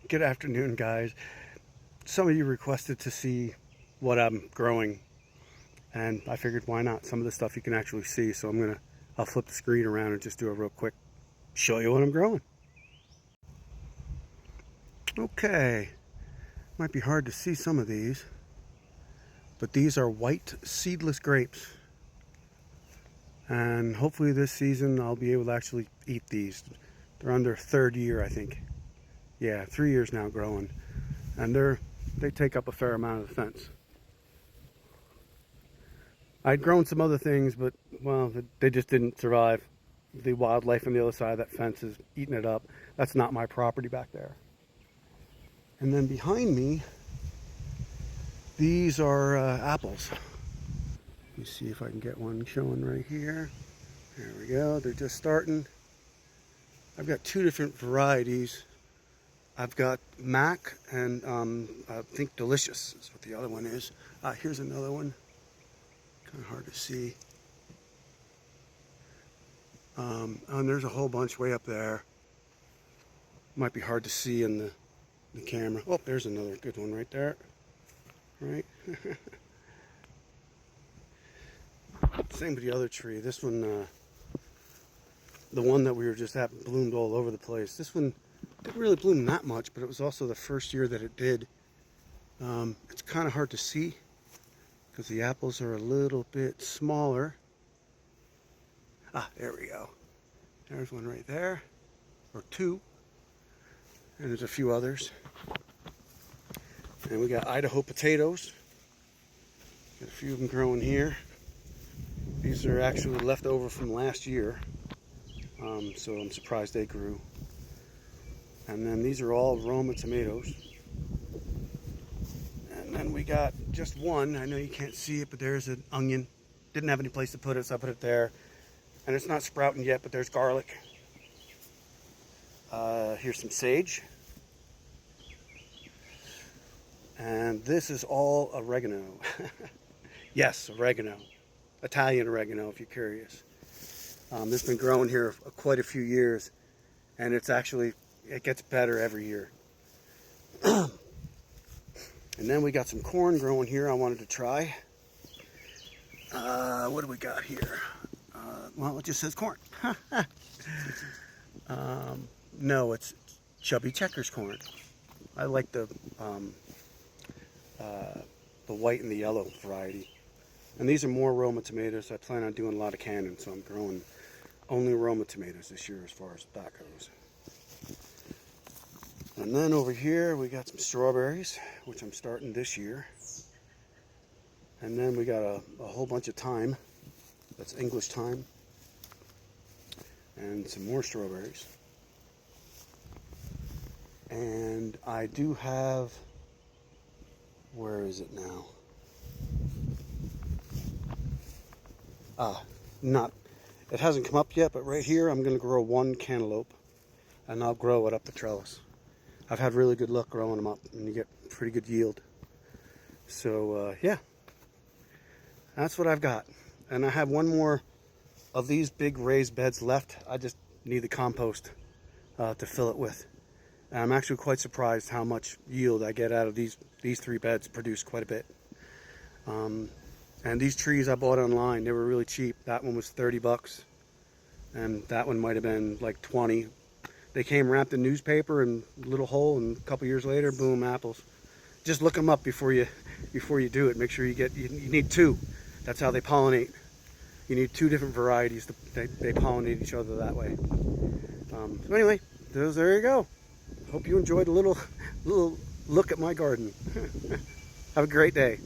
Good afternoon, guys. Some of you requested to see what I'm growing, and I figured why not? Some of the stuff you can actually see, so I'll flip the screen around and just do a real quick show you what I'm growing. Okay, might be hard to see some of these, but these are white seedless grapes, and hopefully this season I'll be able to actually eat these. They're on their third year, I think. Yeah, 3 years now growing, and they take up a fair amount of the fence. I'd grown some other things, but well, they just didn't survive. The wildlife on the other side of that fence is eating it up. That's not my property back there. And then behind me, these are apples. Let me see if I can get one showing right here. There we go. They're just starting. I've got two different varieties. I've got Mac and I think Delicious is what the other one is. Here's another one. Kind of hard to see. And there's a whole bunch way up there. Might be hard to see in the camera. Oh, there's another good one right there. Right? Same with the other tree. This one, the one that we were just at, bloomed all over the place. This one didn't really bloom that much, but it was also the first year that it did. It's kind of hard to see because the apples are a little bit smaller. There we go. There's one right there, or two. And there's a few others. And we got Idaho potatoes. Got a few of them growing here. These are actually left over from last year. So I'm surprised they grew. And then these are all Roma tomatoes. And then we got just one. I know you can't see it, but there's an onion. Didn't have any place to put it, so I put it there. And it's not sprouting yet, but there's garlic. Here's some sage. And this is all oregano. Yes, oregano. Italian oregano, if you're curious. This has been growing here quite a few years, and it gets better every year. And then we got some corn growing here I wanted to try. What do we got here? Well, it just says corn. No, it's chubby checkers corn. I like the white and the yellow variety. And these are more Roma tomatoes. I plan on doing a lot of cannon, so I'm growing only Roma tomatoes this year as far as that goes. And then over here we got some strawberries, which I'm starting this year. And then we got a whole bunch of thyme. That's English thyme. And some more strawberries. And I do have, where is it now? It hasn't come up yet, but right here I'm going to grow one cantaloupe, and I'll grow it up the trellis. I've had really good luck growing them up, and you get pretty good yield. So yeah, that's what I've got. And I have one more of these big raised beds left. I just need the compost to fill it with. And I'm actually quite surprised how much yield I get out of these three beds. Produce quite a bit. And these trees I bought online, they were really cheap. That one was 30 bucks, and that one might have been like 20. They came wrapped in newspaper and a little hole, and a couple years later, boom, apples. Just look them up before you do it. Make sure you need two. That's how they pollinate. You need two different varieties. They pollinate each other that way. So anyway, there you go. Hope you enjoyed a little look at my garden. Have a great day.